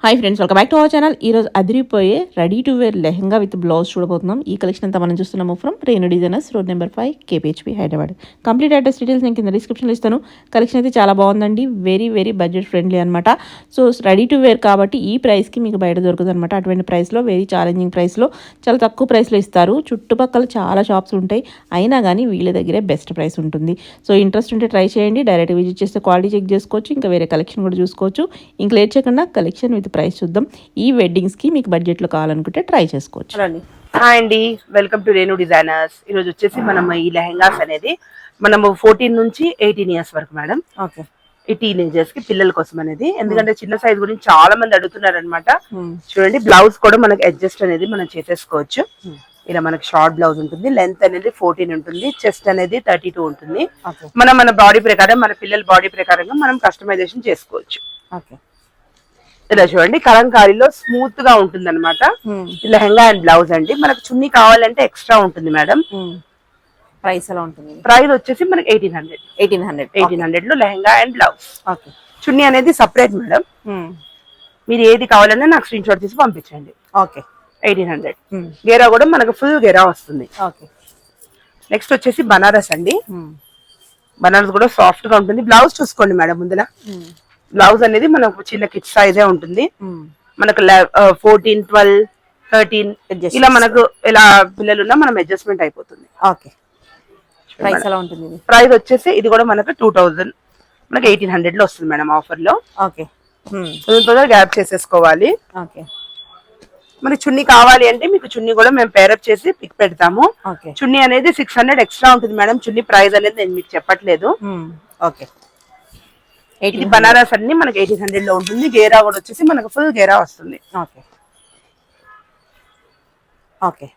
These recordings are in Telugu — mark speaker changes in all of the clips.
Speaker 1: Hi friends, welcome back to our channel. ఈరోజు అదిరిపోయే ready to wear lehenga with blouse చూడబోతున్నాం. ఈ కలెక్షన్ అంతా మనం చూస్తున్నాము from Renu designers, road number 5, KPHB, Hyderabad. Complete address details నేను కింద డిస్క్రిప్షన్లో ఇస్తాను. కలెక్షన్ అయితే చాలా బాగుందండి, వెరీ వెరీ బడ్జెట్ ఫ్రెండ్లీ అనమాట. సో రెడీ టు వేర్ కాబట్టి ఈ ప్రైస్కి మీకు బయట దొరకదు అనమాట. అటువంటి ప్రైస్లో, వెరీ ఛాలెంజింగ్ ప్రైస్లో, చాలా తక్కువ ప్రైస్లో ఇస్తారు. చుట్టుపక్కల చాలా షాప్స్ ఉంటాయి, అయినా కానీ వీళ్ళ దగ్గరే బెస్ట్ ప్రైస్ ఉంటుంది. సో ఇంట్రెస్ట్ ఉంటే ట్రై చేయండి. డైరెక్ట్ విజిట్ చేస్తే క్వాలిటీ చెక్ చేసుకోవచ్చు, ఇంకా వేరే కలెక్షన్ కూడా చూసుకోవచ్చు. ఇంకా లేట్ చేయకుండా కలెక్షన్ విత్ ప్రైస్ చూద్దాం. ఈ వెడ్డింగ్స్ కి మీకు బడ్జెట్ లో కావాలనుకుంటే ట్రై చేసుకోవచ్చు.
Speaker 2: హాయ్ అండి, వెల్కమ్ టు రేణు డిజైనర్స్. ఈరోజు వచ్చేసి మనం ఈ లెహంగాస్ అనేది మనము 14 నుంచి 18 ఇయర్స్ వరకు మేడం. ఓకే, ఈ టీనేజర్స్ కి పిల్లల కోసం అనేది, ఎందుకంటే చిన్న సైజ్ గురించి చాలా మంది అడుగుతున్నారు అనమాట. చూడండి, బ్లౌజ్ కూడా మనకి అడ్జస్ట్ అనేది మనం చేసేసుకోవచ్చు. ఇలా మనకి షార్ట్ బ్లౌజ్ ఉంటుంది, లెంత్ అనేది 14 ఉంటుంది, చెస్ట్ అనేది 32 ఉంటుంది. మనం మన బాడీ ప్రకారం, మన పిల్లల బాడీ ప్రకారంగా మనం కస్టమైజేషన్ చేసుకోవచ్చు. ఓకే, ఇలా చూడండి, కలంకారీలో స్మూత్ గా ఉంటుంది అనమాట. లెహంగా అండ్ బ్లౌజ్ అండి. మనకు చున్నీ కావాలంటే ఎక్స్ట్రా ఉంటుంది మేడం.
Speaker 1: ప్రైస్ ఎలా ఉంటుంది?
Speaker 2: ప్రైస్ వచ్చేసి మనకి 1800 లో లెహంగా అండ్ బ్లౌజ్. చున్నీ అనేది సపరేట్ మేడం. మీరు ఏది కావాలన్నా నాకు స్క్రీన్ షాట్ తీసి పంపించండి. ఓకే, 1800. గేరా కూడా మనకు ఫుల్ గేరా వస్తుంది. ఓకే, నెక్స్ట్ వచ్చేసి బనారస్ అండి. బనారస్ కూడా సాఫ్ట్ గా ఉంటుంది. బ్లౌజ్ చూసుకోండి మేడం. ముందులా బ్లౌజ్ అనేది మనకు చిన్న కిడ్ సైజే ఉంటుంది. మనకు 14, 12, 13 ఇలా మనకు ఇలా పిల్లలు ఉన్నా మనం అడ్జస్ట్మెంట్ అయిపోతుంది. ఓకే,
Speaker 1: ప్రైస్ ఎలా ఉంటుంది?
Speaker 2: ప్రైస్ వచ్చేసి ఇది కూడా మనకు 2000, మనకి 1800 లో వస్తుంది మేడం ఆఫర్ లో. ఓకే, గ్యాప్ చేసేసుకోవాలి. ఓకే, మనకి చున్నీ కావాలి అంటే మీకు చున్నీ కూడా మేము పేరప్ చేసి పిక్ పెడతాము. చున్నీ అనేది 600 ఎక్స్ట్రా ఉంటుంది మేడం. చున్నీ ప్రైస్ అనేది నేను మీకు చెప్పట్లేదు. ఓకే, ఇది బనారస్ అన్ని మనకి 1800 లో ఉంటుంది. గేరా కూడా వచ్చేసి మనకు ఫుల్ గేరా వస్తుంది. ఓకే, ఓకే,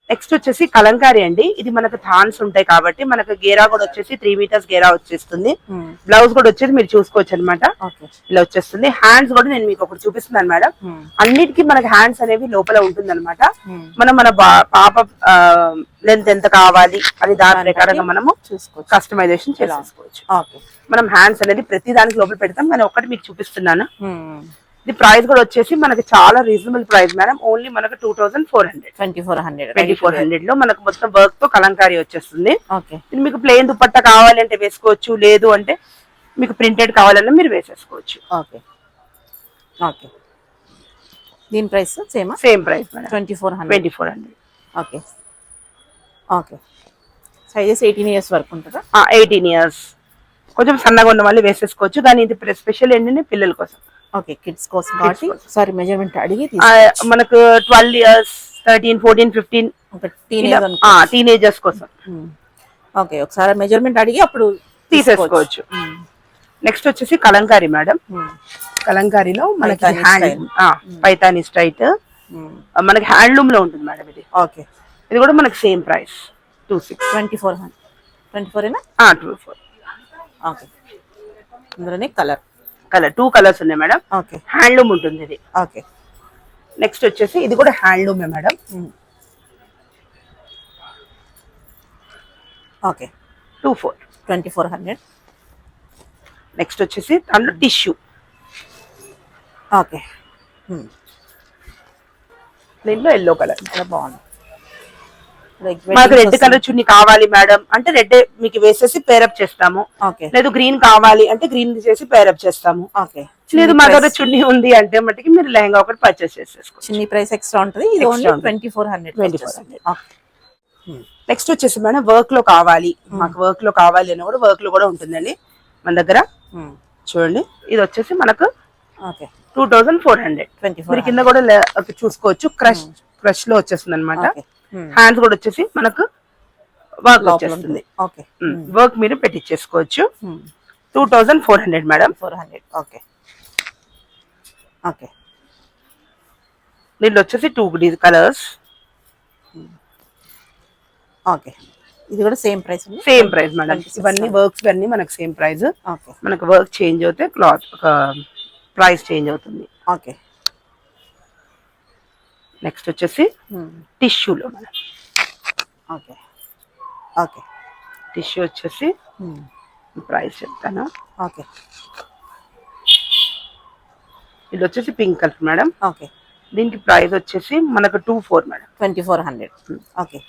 Speaker 2: నెక్స్ట్ వచ్చేసి కలంకారీ అండి. ఇది మనకు థాన్స్ ఉంటాయి కాబట్టి మనకు గేరా కూడా వచ్చేసి 3 మీటర్స్ గేరా వచ్చేస్తుంది. బ్లౌజ్ కూడా వచ్చేసి మీరు చూసుకోవచ్చు అనమాట. ఇలా వచ్చేస్తుంది. హ్యాండ్స్ కూడా నేను మీకు ఒకటి చూపిస్తున్నాను మేడం. అన్నిటికీ మనకి హ్యాండ్స్ అనేవి లోపల ఉంటుంది అనమాట. మనం మన పాప లెంత్ ఎంత కావాలి అని దాని ప్రకారంగా మనము కస్టమైజేషన్ చేసుకోవచ్చు. మనం హ్యాండ్స్ అనేది ప్రతి దానికి లోపల పెడతాం. నేను ఒకటి మీకు చూపిస్తున్నాను. ఇది ప్రైస్ కూడా వచ్చేసి మనకి చాలా రీజనబుల్ ప్రైస్ మేడం. ఓన్లీ మనకు 2400 లో మనకు మొత్తం వర్క్ తో కలంకారీ వచ్చేస్తుంది. ఇది మీకు ప్లెయిన్ దుపట్టా కావాలంటే వేసుకోవచ్చు, లేదు అంటే మీకు ప్రింటెడ్ కావాలన్నా మీరు వేసేసుకోవచ్చు. ఓకే,
Speaker 1: ఓకే, దీని price
Speaker 2: same price madam,
Speaker 1: 2400. Okay, okay, sizes 18 years వరకు ఉంటుందా?
Speaker 2: 18 ఇయర్స్. కొంచెం సన్నగా ఉన్న వాళ్ళు వేసేసుకోవచ్చు, కానీ ఇది స్పెషల్ ఏంటంటే పిల్లల కోసం.
Speaker 1: ఓకే, కిడ్స్ కోసం కాబట్టి ఒకసారి మెజర్మెంట్ అడిగి
Speaker 2: మనకు 12 ఇయర్స్, 13, 14, 15 టీనేజర్స్ కోసం.
Speaker 1: ఓకే, ఒకసారి మెజర్మెంట్ అడిగి అప్పుడు
Speaker 2: తీసేసుకోవచ్చు. నెక్స్ట్ వచ్చేసి కలంకారీ మేడం. కలంకారీలో మనకి పైతాని స్ట్రైట్ మనకి హ్యాండ్లూమ్ లో ఉంటుంది మేడం ఇది. ఓకే, ఇది కూడా మనకి సేమ్ ప్రైస్
Speaker 1: 2400.
Speaker 2: 24.
Speaker 1: ఓకే, ఇందులోనే కలర్
Speaker 2: 2 కలర్స్ ఉన్నాయి మేడం. ఓకే, హ్యాండ్లూమ్ ఉంటుంది ఇది. ఓకే, నెక్స్ట్ వచ్చేసి ఇది కూడా హ్యాండ్లూమే మేడం.
Speaker 1: ఓకే,
Speaker 2: 2400. నెక్స్ట్ వచ్చేసి దాంట్లో టిష్యూ.
Speaker 1: ఓకే,
Speaker 2: దీంట్లో ఎల్లో కలర్
Speaker 1: బాగుంది.
Speaker 2: మాకు రెడ్ కలర్ చున్నీ కావాలి మేడం అంటే రెడ్ మీకు వేసేసి పేరప్ చేస్తాము. లేదు గ్రీన్ కావాలి అంటే గ్రీన్ చేసి పేరప్ చేస్తాము. లేదు మా దగ్గర చున్నీ ఉంది అంటే మట్టికి మీరు లెహంగా ఒకటి పర్చేస్ చేసేసుకోవచ్చు.
Speaker 1: చున్నీ ప్రైస్ ఎక్స్ట్రా ఉంటుంది. ఇది ఓన్లీ 2400.
Speaker 2: నెక్స్ట్ వచ్చేసి మేడం వర్క్ లో కావాలి, మాకు వర్క్ లో కావాలి అని కూడా వర్క్ లో కూడా ఉంటుందండి మన దగ్గర. చూడండి, ఇది వచ్చేసి మనకు 2400. మీరు కింద కూడా చూసుకోవచ్చు, క్రష్ లో వచ్చేస్తుంది అనమాట. హ్యాండ్స్ కూడా వచ్చేసి మనకు వర్క్ వచ్చేస్తుంది. వర్క్ మీరు పెట్టించేసుకోవచ్చు. 2400 మేడం.
Speaker 1: 400. ఓకే, ఓకే,
Speaker 2: దీంట్లో వచ్చేసి 2 కలర్స్.
Speaker 1: ఓకే, ఇది కూడా same price.
Speaker 2: Same price madam. ఇవన్నీ వర్క్స్ అన్ని మనకు సేమ్ ప్రైస్. మనకు వర్క్ చేంజ్ అవుతే క్లాత్ ప్రైస్ చేంజ్ అవుతుంది.
Speaker 1: ఓకే,
Speaker 2: నెక్స్ట్ వచ్చేసి టిష్యూలో మనం.
Speaker 1: ఓకే, ఓకే,
Speaker 2: టిష్యూ వచ్చేసి ప్రైస్ చెప్తాను.
Speaker 1: ఓకే,
Speaker 2: ఇది వచ్చేసి పింక్ కలర్ మేడం.
Speaker 1: ఓకే.
Speaker 2: దీనికి ప్రైస్ వచ్చేసి మనకు 24 మేడం.
Speaker 1: 2400. ఓకే.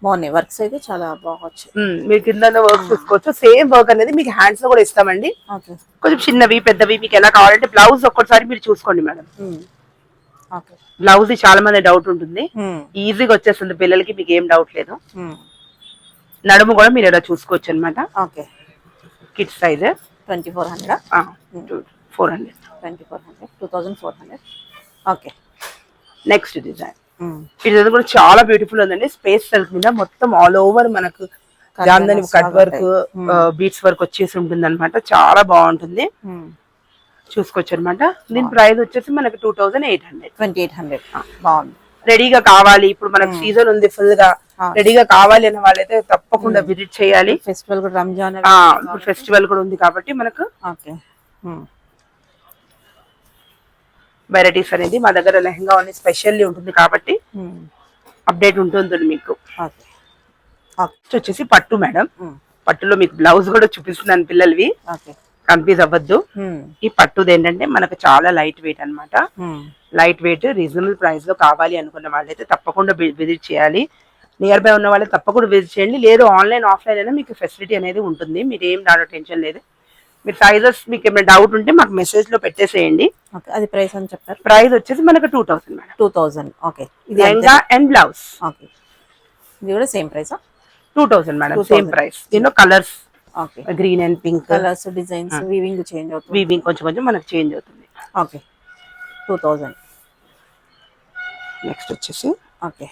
Speaker 1: బాగున్నాయి వర్క్స్ అయితే చాలా బాగా వచ్చాయి.
Speaker 2: మీరు కింద వర్క్ చూసుకోవచ్చు. సేమ్ వర్క్ అనేది మీకు హ్యాండ్స్ లో కూడా ఇస్తామండి. కొంచెం చిన్నవి పెద్దవి మీకు ఎలా కావాలంటే బ్లౌజ్ ఒక్కసారి మీరు చూసుకోండి మేడం. బ్లౌజ్ చాలా మంది డౌట్ ఉంటుంది, ఈజీగా వచ్చేస్తుంది పిల్లలకి, మీకు ఏం డౌట్ లేదు. నడుము కూడా మీరు ఇలా చూసుకోవచ్చు అనమాట.
Speaker 1: Okay.
Speaker 2: Kids size
Speaker 1: 2400.
Speaker 2: 400.
Speaker 1: 2400. Okay.
Speaker 2: Next design ఇది కూడా చాలా బ్యూటిఫుల్ ఉందండి. స్పేస్ సిల్క్ మీద మొత్తం ఆల్ ఓవర్ మనకు Jamdani cut work beads work వచ్చేసి ఉంటుంది అనమాట. చాలా బాగుంటుంది, చూసుకోవచ్చు అనమాట. దీని ప్రైస్ వచ్చేసి మనకి 2800.
Speaker 1: 2800. బాగుంది.
Speaker 2: రెడీగా కావాలి, ఇప్పుడు మనకు సీజన్ ఉంది ఫుల్ గా, రెడీగా కావాలి అనే వాళ్ళైతే తప్పకుండా విజిట్ చేయాలి.
Speaker 1: ఫెస్టివల్ కూడా రంజాన్
Speaker 2: ఇప్పుడు ఫెస్టివల్ కూడా ఉంది కాబట్టి మనకు వెరైటీస్ అనేది మా దగ్గర లెహంగా అనేది స్పెషల్లీ ఉంటుంది కాబట్టి అప్డేట్ ఉంటుంది మీకు. వచ్చేసి పట్టు మేడం. పట్టులో మీకు బ్లౌజ్ కూడా చూపిస్తున్నాను పిల్లలవి, కన్ఫ్యూజ్ అవ్వద్దు. ఈ పట్టుది ఏంటంటే మనకు చాలా లైట్ వెయిట్ అన్నమాట. లైట్ వెయిట్ రీజనబుల్ ప్రైస్ లో కావాలి అనుకున్న వాళ్ళైతే తప్పకుండా విజిట్ చేయాలి. నియర్ బై ఉన్న వాళ్ళైతే తప్పకుండా విజిట్ చేయండి. లేదు ఆన్లైన్ ఆఫ్లైన్ అయినా మీకు ఫెసిలిటీ అనేది ఉంటుంది, మీరు ఏం దాంట్లో టెన్షన్ లేదు. మీరు సైజెస్ మీకు ఏమైనా డౌట్ ఉంటే మాకు మెసేజ్ లో పెట్టేసేయండి.
Speaker 1: అది ప్రైస్ అని చెప్పారు.
Speaker 2: ప్రైస్ వచ్చేసి మనకు 2000 మేడం.
Speaker 1: 2000. ఓకే. ఇది
Speaker 2: లెహంగా అండ్ బ్లౌజ్.
Speaker 1: ఓకే. ఇది కూడా same price.
Speaker 2: 2000 madam, same price. దీనిలో colours green and pink
Speaker 1: colours, designs, weaving change అవుతుంది.
Speaker 2: వీవింగ్ కొంచెం కొంచెం మనకు చేంజ్ అవుతుంది.
Speaker 1: ఓకే. 2000.
Speaker 2: నెక్స్ట్ వచ్చేసి
Speaker 1: ఓకే.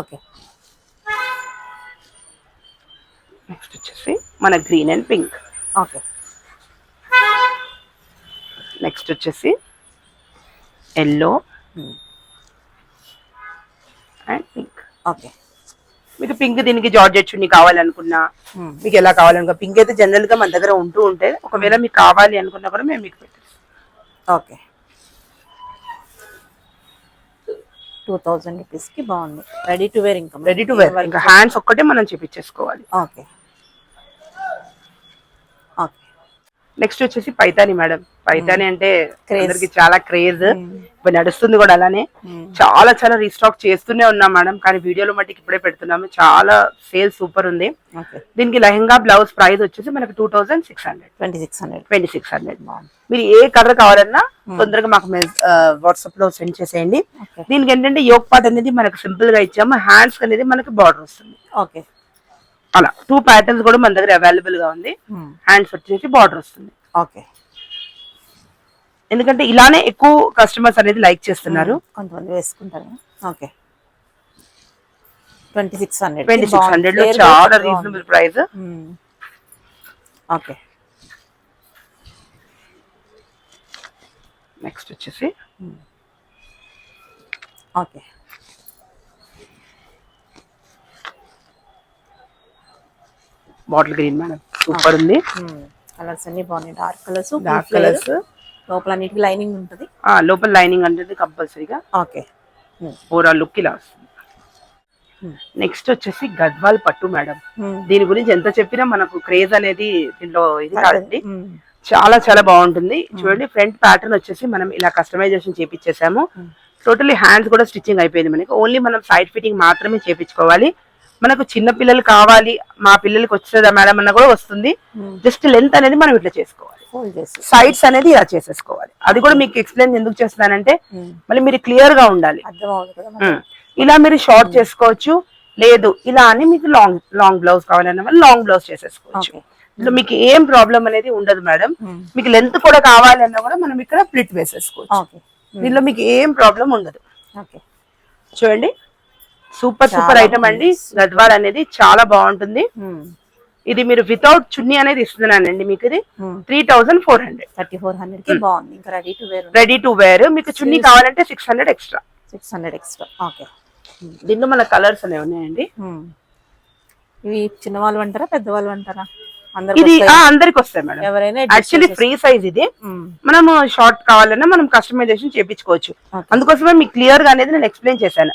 Speaker 1: ఓకే.
Speaker 2: నెక్స్ట్ వచ్చేసి మన green and pink.
Speaker 1: Okay.
Speaker 2: Next వచ్చేసి ఎల్లో అండ్ పింక్.
Speaker 1: ఓకే.
Speaker 2: మీకు పింక్ దీనికి జార్జెట్ చున్నీ కావాలనుకున్నా, మీకు ఎలా కావాలనుకున్నా, పింక్ అయితే జనరల్ గా మన దగ్గర ఉంటూ ఉంటే ఒకవేళ మీకు కావాలి అనుకున్నా కూడా మేము మీకు పెట్టేస్తాం.
Speaker 1: ఓకే. 2000 రూపీస్ కి బాగుంది. Ready to wear.
Speaker 2: Ready to wear, ఇంకా హ్యాండ్స్ ఒక్కటే మనం చేపించేసుకోవాలి.
Speaker 1: ఓకే. ఓకే.
Speaker 2: నెక్స్ట్ వచ్చేసి పైతాని మేడం. పైతాని అంటే అందరికి చాలా క్రేజ్, ఇప్పుడు నడుస్తుంది కూడా అలానే. చాలా చాలా రీస్టాక్ చేస్తూనే ఉన్నాం మేడం, కానీ వీడియోలో మట్టికి ఇప్పుడే పెడుతున్నాము. చాలా సేల్ సూపర్ ఉంది. దీనికి లెహంగా బ్లౌజ్ ప్రైస్ వచ్చేసి మనకి 2600. 2600. మీరు ఏ కలర్ కావాలన్నా తొందరగా మాకు వాట్సాప్ లో సెండ్ చేసేయండి. దీనికి ఏంటంటే యోక్ పార్ట్ అనేది మనకు సింపుల్ గా ఇచ్చాము, హ్యాండ్స్ అనేది మనకి బార్డర్ వస్తుంది.
Speaker 1: ఓకే.
Speaker 2: అలా 2 ప్యాటర్న్స్ కూడా మన దగ్గర అవైలబుల్ గా ఉంది. హ్యాండ్స్ వచ్చేసి బార్డర్ వస్తుంది.
Speaker 1: ఓకే.
Speaker 2: ఎందుకంటే ఇలానే ఎక్కువ కస్టమర్స్ అనేది లైక్ చేస్తున్నారు,
Speaker 1: కొంతమంది వేసుకుంటారు. ఓకే. 2600.
Speaker 2: 2600 లో చాలా రీజనబుల్ ప్రైస్.
Speaker 1: ఓకే.
Speaker 2: నెక్స్ట్ వచ్చేసి
Speaker 1: okay.
Speaker 2: Bottle green madam, super ఉంది.
Speaker 1: కలర్స్ అన్ని బాగున్నాయి. డార్క్
Speaker 2: డార్క్ కలర్స్,
Speaker 1: లోపల అన్నిటికీ లైనింగ్ ఉంటుంది.
Speaker 2: లోపల లైనింగ్ అనేది కంపల్సరీగా.
Speaker 1: ఓకే.
Speaker 2: ఓవరాల్ లుక్ ఇలా వస్తుంది. నెక్స్ట్ వచ్చేసి గద్వాల్ పట్టు మేడం. దీని గురించి ఎంత చెప్పినా మనకు క్రేజ్ అనేది దీంట్లో ఇది కాదండి, చాలా చాలా బాగుంటుంది. చూడండి ఫ్రంట్ ప్యాటర్న్ వచ్చేసి మనం ఇలా కస్టమైజేషన్ చేపించేసాము. టోటలీ హ్యాండ్స్ కూడా స్టిచ్చింగ్ అయిపోయింది మనకి. ఓన్లీ మనం సైడ్ ఫిట్టింగ్ మాత్రమే చేపించుకోవాలి. మనకు చిన్న పిల్లలు కావాలి, మా పిల్లలకి వచ్చేదా మేడం అన్న కూడా వస్తుంది. జస్ట్ లెంత్ అనేది మనం ఇట్లా చేసుకోవాలి, సైడ్స్ అనేది ఇలా చేసేసుకోవాలి. అది కూడా మీకు ఎక్స్ప్లెయిన్ ఎందుకు చేస్తున్నానంటే మళ్ళీ మీరు క్లియర్ గా ఉండాలి. ఇలా మీరు షార్ట్ చేసుకోవచ్చు, లేదు ఇలా అని మీకు లాంగ్ బ్లౌజ్ కావాలన్న వాళ్ళు లాంగ్ బ్లౌజ్ చేసేసుకోవచ్చు. మీకు ఏం ప్రాబ్లం అనేది ఉండదు మేడం. మీకు లెంత్ కూడా కావాలన్నా కూడా మనం ఇక్కడ ప్లిట్ వేసేసుకోవచ్చు. దీనిలో మీకు ఏం ప్రాబ్లం ఉండదు. చూడండి సూపర్ సూపర్ ఐటమ్ అండి. గద్వాల్ అనేది చాలా బాగుంటుంది. ఇది మీరు వితౌట్ చున్నీ అనేది ఇస్తున్నానండి మీకు. ఇది 3400.
Speaker 1: 3400 కి బాగుంది. ఇంకా
Speaker 2: రెడీ టు వేర్. మీకు చున్నీ కావాలంటే 600 ఎక్స్ట్రా.
Speaker 1: 600 ఎక్స్ట్రా. ఓకే.
Speaker 2: దీంట్లో మన కలర్స్ అనేవి ఉన్నాయండి.
Speaker 1: ఇవి చిన్నవాళ్ళు అంటారా పెద్దవాళ్ళు అంటారా?
Speaker 2: ఇది అందరికి వస్తాయి మేడం. యాక్చువల్లీ ఫ్రీ సైజ్ ఇది. మనము షార్ట్ కావాలన్నా మనం కస్టమైజేషన్ చేయించుకోవచ్చు. అందుకోసమే మీకు క్లియర్ గా అనేది నేను ఎక్స్ప్లెయిన్ చేశాను.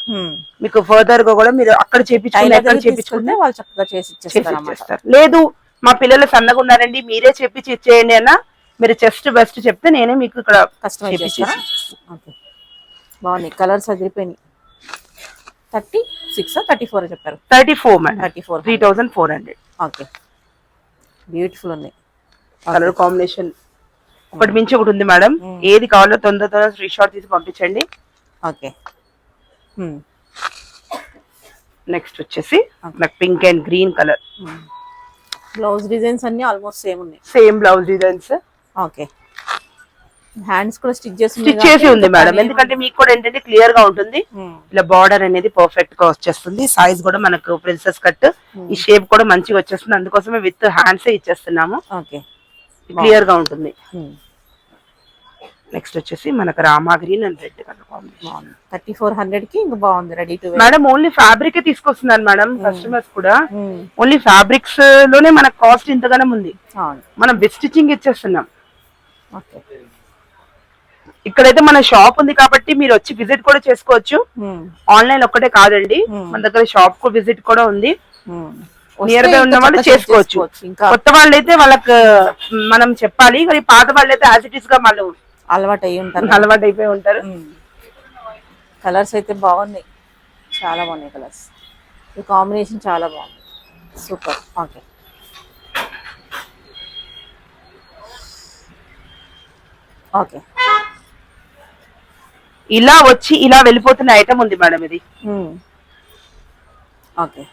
Speaker 2: మీకు ఫర్దర్ గా కూడా మీరు అక్కడ చేయించుకుంటే
Speaker 1: వాళ్ళు చక్కగా చేసి ఇచ్చేస్తారు.
Speaker 2: లేదు మా పిల్లలు సన్నగా ఉన్నారండి మీరే చెప్పి ఇచ్చేయండి అన్న, మీరు చెస్ట్ బెస్ట్ చెప్తే నేనే మీకు ఇక్కడ
Speaker 1: కస్టమైజ్ చేస్తారా? ఓకే, బాగున్నాయి కలర్స్ అదిరిపోయినాయి. 36 34 చెప్పారు?
Speaker 2: 34 మేడం.
Speaker 1: 34
Speaker 2: 3400.
Speaker 1: ఓకే, బ్యూటిఫుల్ ఉన్నాయి.
Speaker 2: కలర్ కాంబినేషన్ ఒకటి మించి ఒకటి ఉంది మేడం. ఏది కావాలో తొందర స్క్రీన్ షాట్ తీసి పంపించండి.
Speaker 1: ఓకే,
Speaker 2: నెక్స్ట్ వచ్చేసి నాకు pink and green colour.
Speaker 1: Blouse designs అన్ని ఆల్మోస్ట్ సేమ్ ఉన్నాయి.
Speaker 2: Same blouse designs.
Speaker 1: Okay, hands కూడా స్టిచ్
Speaker 2: చేసి ఉంది మేడం, ఎందుకంటే మీకు కూడా ఏంటంటే క్లియర్ గా ఉంటుంది. ఇలా బార్డర్ అనేది పర్ఫెక్ట్ గా వచ్చేస్తుంది. సైజ్ కూడా మనకు ప్రిన్సెస్ కట్, ఈ షేప్ కూడా మంచిగా వచ్చేస్తుంది. అందుకోసమే విత్ హ్యాండ్స్ ఇచ్చేస్తున్నాము.
Speaker 1: ఓకే,
Speaker 2: క్లియర్ గా ఉంటుంది. నెక్స్ట్ వచ్చేసి మనకు Rama green and red colour combination.
Speaker 1: 3400 కి ఇంకా బాగుంది, ready to
Speaker 2: madam. Only fabric తీసుకొస్తున్నారు మేడం కస్టమర్స్ కూడా. ఓన్లీ ఫ్యాబ్రిక్స్ లోనే మనకు కాస్ట్ ఇంతగానం ఉంది. మనం బెస్ట్ స్టిచ్చింగ్ ఇచ్చేస్తున్నాం.
Speaker 1: ఓకే,
Speaker 2: ఇక్కడైతే మన షాప్ ఉంది కాబట్టి మీరు వచ్చి విజిట్ కూడా చేసుకోవచ్చు. ఆన్లైన్ ఒక్కటే కాదండి, మన దగ్గర షాప్ కు విజిట్ కూడా ఉంది. నియర్ బై ఉన్న వాళ్ళు చేసుకోవచ్చు. కొత్త వాళ్ళు అయితే వాళ్ళకి మనం చెప్పాలి, కానీ పాత వాళ్ళు అయితే యాజ్ ఇట్ ఈస్ గా వాళ్ళు
Speaker 1: అలవాటు
Speaker 2: అయిపోయి ఉంటారు.
Speaker 1: కలర్స్ అయితే బాగున్నాయి, చాలా బాగున్నాయి కలర్స్. ఈ కాంబినేషన్ చాలా బాగుంది, సూపర్. ఓకే, ఓకే,
Speaker 2: ఇలా వచ్చి ఇలా వెళ్ళిపోతున్న ఐటమ్ ఉంది మేడం ఇది.
Speaker 1: ఓకే,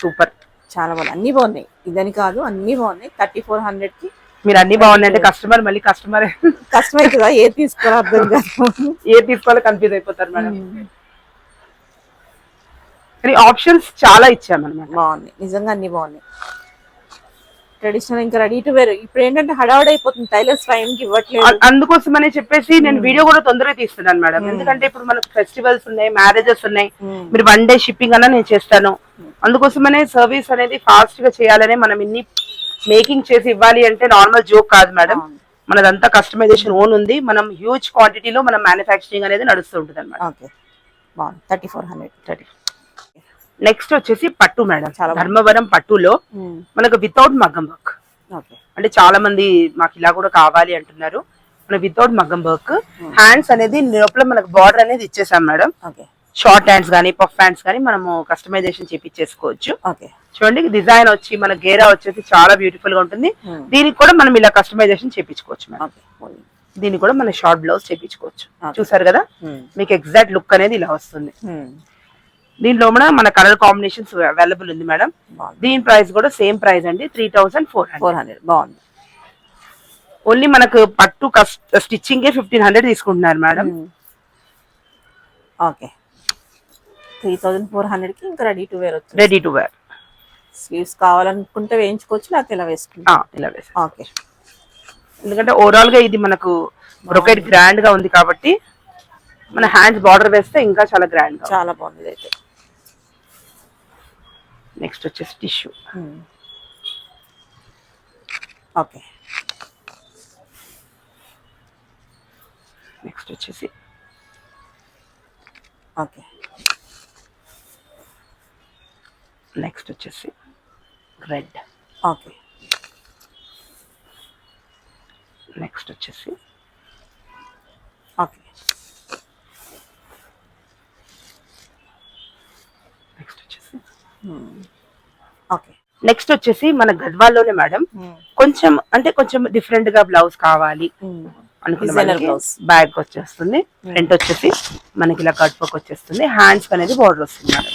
Speaker 2: సూపర్,
Speaker 1: చాలా బాగుంది. అన్ని బాగున్నాయి, ఇదని కాదు అన్ని బాగున్నాయి. 3400 కి
Speaker 2: మీరు అన్ని బాగున్నాయి అంటే కస్టమర్
Speaker 1: కదా ఏది తీసుకోవాలో అర్థం కాదు,
Speaker 2: ఏది తీసుకోవాలో కన్ఫ్యూజ్ అయిపోతారు మేడం. కానీ ఆప్షన్స్ చాలా ఇచ్చామన్నమాట.
Speaker 1: బాగున్నాయి నిజంగా, అన్ని బాగున్నాయి. ట్రెడిషనల్ ఇంకా రెడీ టు వేర్. ఇప్పుడు ఏంటంటే హడావుడి అయిపోతుంది, టైలర్స్ టైం కి ఇవ్వట్లేదు.
Speaker 2: అందుకోసమని చెప్పేసి నేను వీడియో కూడా తొందరగా తీస్తున్నాను మేడం. ఎందుకంటే ఇప్పుడు మనకు ఫెస్టివల్స్ ఉన్నాయి, మ్యారేజెస్ ఉన్నాయి. మీరు 1 డే షిప్పింగ్ అన్నా నేను చేస్తాను. అందుకోసమనే సర్వీస్ అనేది ఫాస్ట్ గా చేయాలని మనం ఇన్ని మేకింగ్ చేసి ఇవ్వాలి అంటే నార్మల్ జోక్ కాదు మేడం. మనదంతా కస్టమైజేషన్ ఓన్ ఉంది. మనం హ్యూజ్ క్వాంటిటీలో మనం మ్యానుఫ్యాక్చరింగ్ అనేది నడుస్తూ ఉంటుంది అనమాట.
Speaker 1: 3400.
Speaker 2: నెక్స్ట్ వచ్చేసి పట్టు మేడం, ధర్మవరం పట్టులో మనకు వితౌట్ మగ్గం వర్క్. అంటే చాలా మంది మాకు ఇలా కూడా కావాలి అంటున్నారు. మన వితౌట్ మగ్గం వర్క్, హ్యాండ్స్ అనేది లోపల మనకు బార్డర్ అనేది ఇచ్చేసాం మేడం. షార్ట్ హ్యాండ్స్ కానీ పఫ్ హ్యాండ్స్ కానీ మనము కస్టమైజేషన్ చేపించేసుకోవచ్చు. చూడండి డిజైన్ వచ్చి మన గేరా వచ్చేసి చాలా బ్యూటిఫుల్ గా ఉంటుంది. దీనికి కూడా మనం ఇలా కస్టమైజేషన్ చేపించుకోవచ్చు మేడం. దీనికి కూడా మన షార్ట్ బ్లౌజ్ చేపించుకోవచ్చు. చూసారు కదా, మీకు ఎగ్జాక్ట్ లుక్ అనేది ఇలా వస్తుంది. దీంట్లో కూడా మన కలర్ కాంబినేషన్స్ అవైలబుల్ ఉంది మేడం. దీని ప్రైస్ కూడా సేమ్ ప్రైస్ అండి, 3400.
Speaker 1: బాగుంది.
Speaker 2: ఓన్లీ మనకు పట్టు స్టిచ్చింగ్ 1500 తీసుకుంటున్నారు మేడం.
Speaker 1: ఓకే, 3400 కి ఇంకా రెడీ టు వేర్. స్లీవ్స్ కావాలనుకుంటే వేయించుకోవచ్చు, లేకపోతే ఇలా వేసుకుంటా. ఓకే,
Speaker 2: ఎందుకంటే ఓవరాల్ గా ఇది మనకు బ్రొకెట్ గ్రాండ్ గా ఉంది కాబట్టి మన హ్యాండ్స్ బార్డర్ వేస్తే ఇంకా చాలా గ్రాండ్ గా,
Speaker 1: చాలా బాగుంది అయితే.
Speaker 2: నెక్స్ట్ వచ్చేసి టిష్యూ.
Speaker 1: ఓకే,
Speaker 2: నెక్స్ట్ వచ్చేసి రెడ్.
Speaker 1: ఓకే,
Speaker 2: నెక్స్ట్ వచ్చేసి
Speaker 1: ఓకే,
Speaker 2: నెక్స్ట్ వచ్చేసి మన గద్వాల్లోనే మేడం కొంచెం డిఫరెంట్ గా బ్లౌజ్ కావాలి అనుకున్న బ్యాగ్ వచ్చేస్తుంది. ఫ్రంట్ వచ్చేసి మనకి ఇలా కట్ వర్క్ వచ్చేస్తుంది. హ్యాండ్స్ అనేది బార్డర్ వస్తుంది మేడం.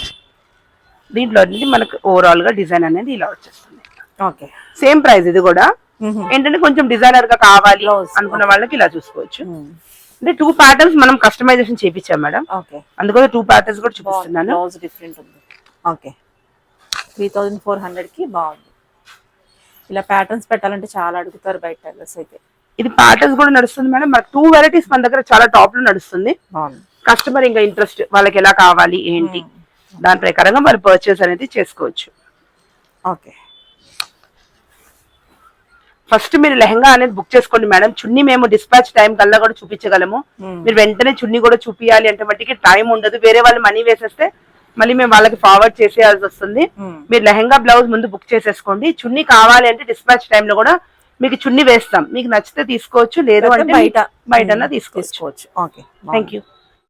Speaker 2: దీంట్లో అనేది మనకు ఓవరాల్ గా డిజైన్ అనేది ఇలా వచ్చేస్తుంది.
Speaker 1: Okay,
Speaker 2: same price. ఇది కూడా ఏంటంటే కొంచెం డిజైనర్ గా కావాలి అనుకున్న వాళ్ళకి ఇలా చూసుకోవచ్చు. అంటే 2 ప్యాటర్న్స్ మనం కస్టమైజేషన్ చేపించాం మేడం. అందుకోసం 2 ప్యాటర్న్స్ కూడా చూపిస్తున్నాను.
Speaker 1: డిఫరెంట్ ఉంది. ఓకే, 3400 కి బాగుంది. ఇలా ప్యాటర్న్స్ పెట్టాలంటే చాలా అడుగుతారు బయట టైలర్స్ అయితే.
Speaker 2: ఇది ప్యాటర్న్స్ కూడా నడుస్తుంది మేడం. మనకు 2 వెరైటీస్ మన దగ్గర చాలా టాప్ లో నడుస్తుంది. కస్టమర్ ఇంకా ఇంట్రెస్ట్ వాళ్ళకి ఎలా కావాలి ఏంటి దాని ప్రకారంగా మరి పర్చేస్ అనేది చేసుకోవచ్చు.
Speaker 1: ఓకే,
Speaker 2: ఫస్ట్ మీరు లెహంగా అనేది బుక్ చేసుకోండి మేడం. చున్నీ మేము డిస్పాచ్ టైం కల్లా కూడా చూపించగలము. మీరు వెంటనే చున్నీ కూడా చూపించాలి అంటే మట్టికి టైం ఉండదు. వేరే వాళ్ళు మనీ వేసేస్తే మళ్ళీ మేము వాళ్ళకి ఫార్వర్డ్ చేసేయాల్సి వస్తుంది. మీరు లెహంగా బ్లౌజ్ ముందు బుక్ చేసేసుకోండి. చున్నీ కావాలి అంటే డిస్పాచ్ టైంలో కూడా మీకు చున్నీ వేస్తాం. మీకు నచ్చితే తీసుకోవచ్చు, లేదు అంటే బయట తీసుకోవచ్చు.
Speaker 3: Okay,
Speaker 2: thank you.